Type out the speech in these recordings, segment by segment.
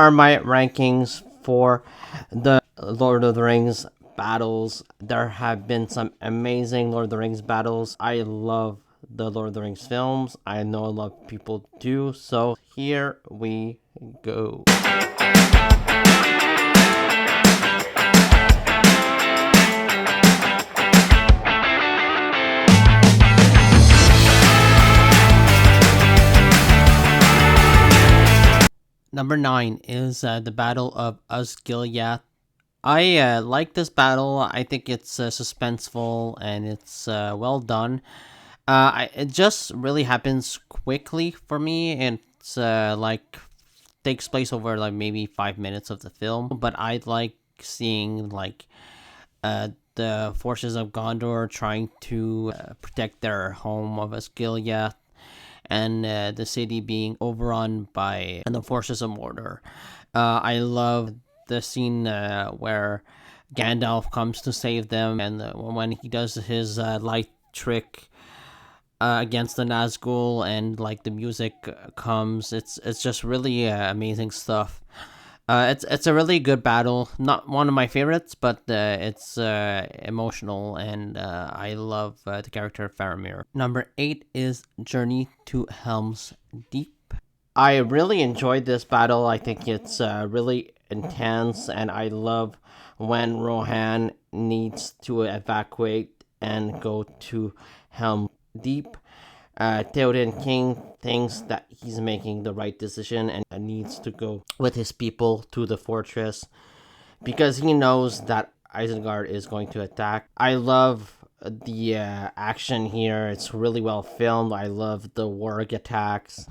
Are my rankings for the Lord of the Rings battles. There have been some amazing Lord of the Rings battles. I love the Lord of the Rings films. I know a lot of people do. So here we go. Number 9 is the Battle of Osgiliath. I like this battle. I think it's suspenseful and it's well done. It just really happens quickly for me, and it's like takes place over like maybe 5 minutes of the film. But I like seeing like the forces of Gondor trying to protect their home of Osgiliath, and the city being overrun by the forces of Mordor. I love the scene where Gandalf comes to save them, and when he does his light trick against the Nazgul, and like the music comes, it's just really amazing stuff. It's a really good battle. Not one of my favorites, but it's emotional, and I love the character of Faramir. Number 8 is Journey to Helm's Deep. I really enjoyed this battle. I think it's really intense, and I love when Rohan needs to evacuate and go to Helm Deep. Theoden King thinks that he's making the right decision and needs to go with his people to the fortress because he knows that Isengard is going to attack. I love the action here. It's really well filmed. I love the warg attacks.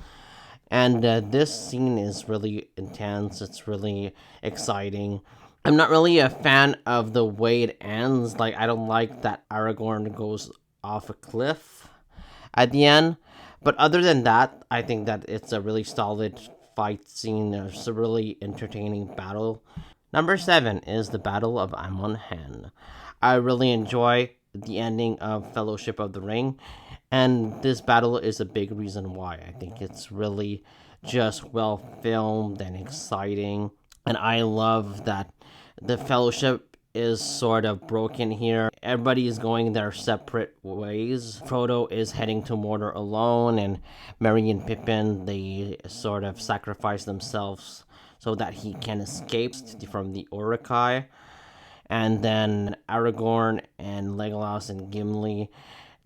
And this scene is really intense. It's really exciting. I'm not really a fan of the way it ends. Like, I don't like that Aragorn goes off a cliff at the end. But other than that, I think that it's a really solid fight scene. It's a really entertaining battle. Number 7 is the Battle of Amon Hen. I really enjoy the ending of Fellowship of the Ring, and this battle is a big reason why. I think it's really just well filmed and exciting, and I love that the Fellowship is sort of broken here. Everybody is going their separate ways. Frodo is heading to Mordor alone, and Merry and Pippin, they sort of sacrifice themselves so that he can escape from the Uruk-hai. And then Aragorn and Legolas and Gimli,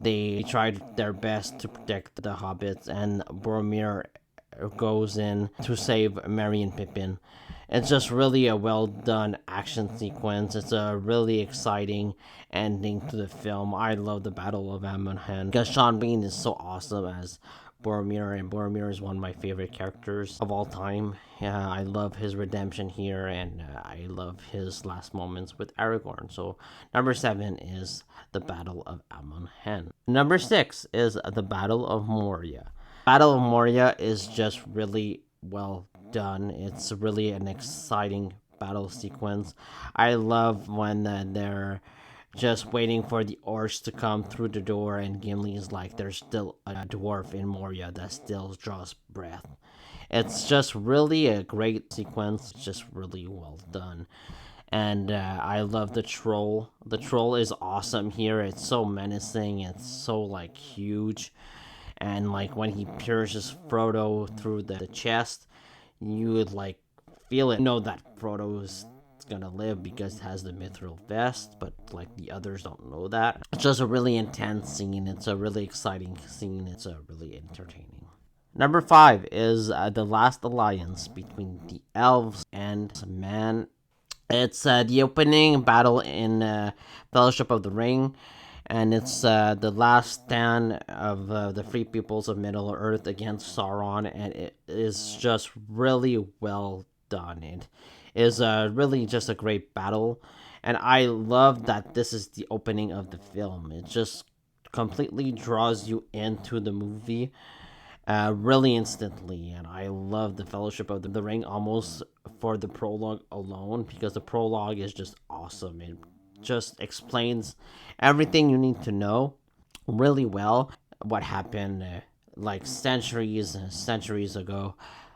they tried their best to protect the hobbits, and Boromir goes in to save Merry and Pippin. It's just really a well done action sequence. It's a really exciting ending to the film. I love the Battle of Amon Hen because Sean Bean is so awesome as Boromir, and Boromir is one of my favorite characters of all time. Yeah, I love his redemption here, and I love his last moments with Aragorn. So, number 7 is the Battle of Amon Hen. Number 6 is the Battle of Moria. Battle of Moria is just really well done. It's really an exciting battle sequence. I love when they're just waiting for the orcs to come through the door, and Gimli's like, there's still a dwarf in Moria that still draws breath. It's just really a great sequence. It's just really well done. And I love the troll. The troll is awesome here. It's so menacing. It's so like huge. And like when he pierces Frodo through the chest, you would like feel it. You know that Frodo is gonna live because it has the mithril vest, but like the others don't know that. It's just a really intense scene. It's a really exciting scene. It's a really entertaining. Number 5 is the last alliance between the elves and man. It's the opening battle in Fellowship of the Ring, and it's the last stand of the free peoples of Middle Earth against Sauron, and it is just really well done. It is really just a great battle, and I love that this is the opening of the film. It just completely draws you into the movie really instantly, and I love the Fellowship of the Ring almost for the prologue alone, because the prologue is just awesome. It just explains everything you need to know really well. What happened like centuries and centuries ago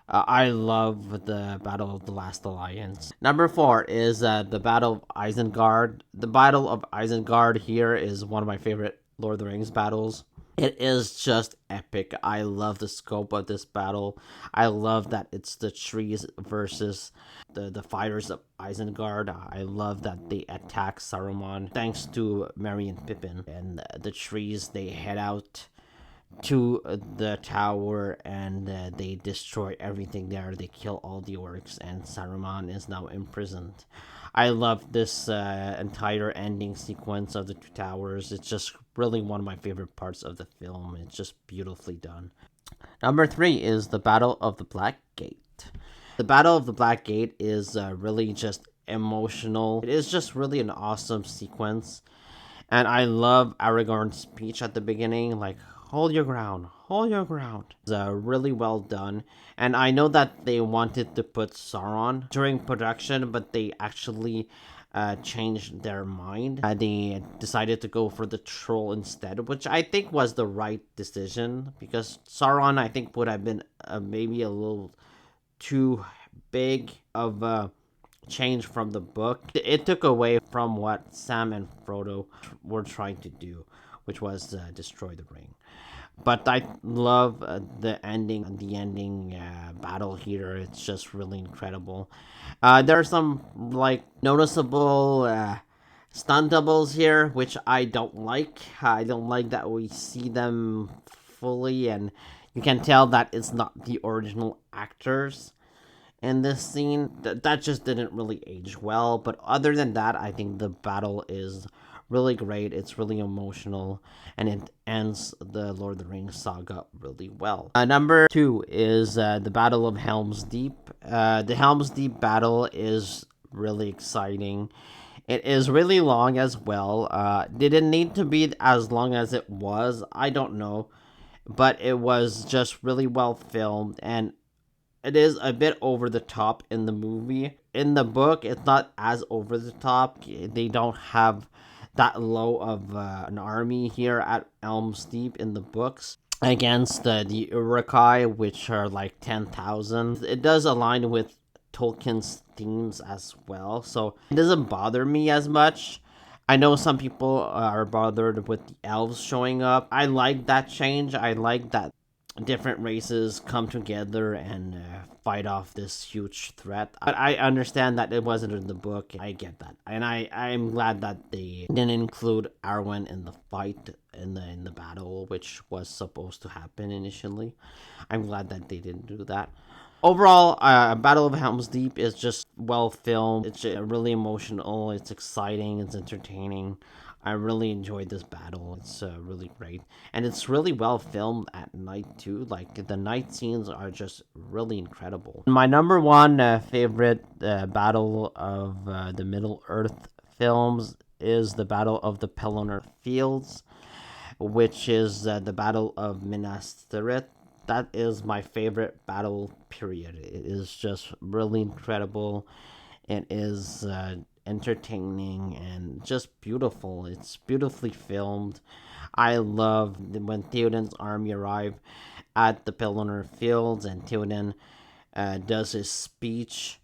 I love the Battle of the Last Alliance. Number four is the Battle of Isengard. The Battle of Isengard here is one of my favorite Lord of the Rings battles. It is just epic. I love the scope of this battle. I love that it's the trees versus the fighters of Isengard. I love that they attack Saruman thanks to Merry and Pippin. And the trees, they head out to the tower and they destroy everything there. They kill all the orcs, and Saruman is now imprisoned. I love this entire ending sequence of the two towers. It's just really one of my favorite parts of the film. It's just beautifully done. Number three is the Battle of the Black Gate. The Battle of the Black Gate is really just emotional. It is just really an awesome sequence. And I love Aragorn's speech at the beginning, like, hold your ground, hold your ground. It's really well done. And I know that they wanted to put Sauron during production, but they actually changed their mind. They decided to go for the troll instead, which I think was the right decision, because Sauron, I think, would have been maybe a little too big of a change from the book. It took away from what Sam and Frodo were trying to do, which was destroy the ring. But I love the ending battle here. It's just really incredible. There are some like noticeable stunt doubles here, which I don't like. I don't like that we see them fully, and you can tell that it's not the original actors in this scene. That just didn't really age well. But other than that, I think the battle is really great. It's really emotional, and it ends the Lord of the Rings saga really well. Number two is the Battle of Helm's Deep. The Helm's Deep battle is really exciting. It is really long as well. Did it need to be as long as it was? I don't know. But it was just really well filmed, and it is a bit over the top in the movie. In the book, it's not as over the top. They don't have that low of an army here at Elm's Deep in the books against the Uruk-hai, which are like 10,000. It does align with Tolkien's themes as well, so it doesn't bother me as much. I know some people are bothered with the elves showing up. I like that change. I like that different races come together and fight off this huge threat. But I understand that it wasn't in the book. I get that, and I'm glad that they didn't include Arwen in the fight in the battle, which was supposed to happen initially. I'm glad that they didn't do that. Overall, Battle of Helm's Deep is just well filmed. It's really emotional. It's exciting. It's entertaining. I really enjoyed this battle. It's really great, and it's really well filmed at night too. Like the night scenes are just really incredible. My number one favorite battle of the Middle Earth films is the Battle of the Pelennor Fields, which is the Battle of Minas Tirith. That is my favorite battle period. It is just really incredible. It is entertaining and just beautiful. It's beautifully filmed. I love when Theoden's army arrive at the Pelennor Fields and Theoden does his speech.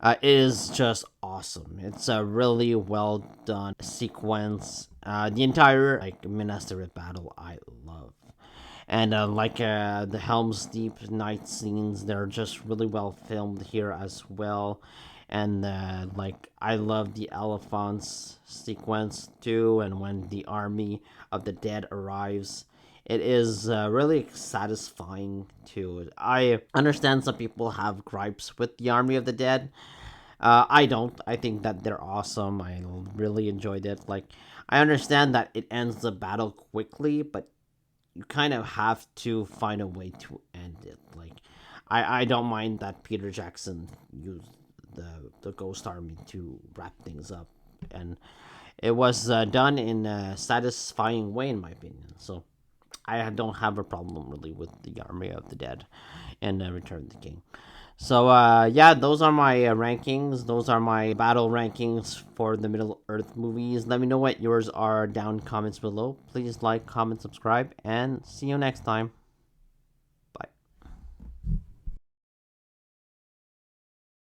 It is just awesome. It's a really well done sequence. The entire like Minas Tirith battle I love. And the Helm's Deep night scenes, they're just really well filmed here as well. And I love the elephants sequence too, and when the army of the dead arrives, it is really satisfying too. I understand some people have gripes with the army of the dead. I don't. I think that they're awesome. I really enjoyed it. Like, I understand that it ends the battle quickly, but you kind of have to find a way to end it. Like, I don't mind that Peter Jackson used the Ghost Army to wrap things up, and it was done in a satisfying way, in my opinion. So I don't have a problem really with the Army of the Dead and Return of the King. So yeah, those are my rankings. Those are my battle rankings for the Middle Earth movies. Let me know what yours are down in comments below. Please like, comment, subscribe, and see you next time.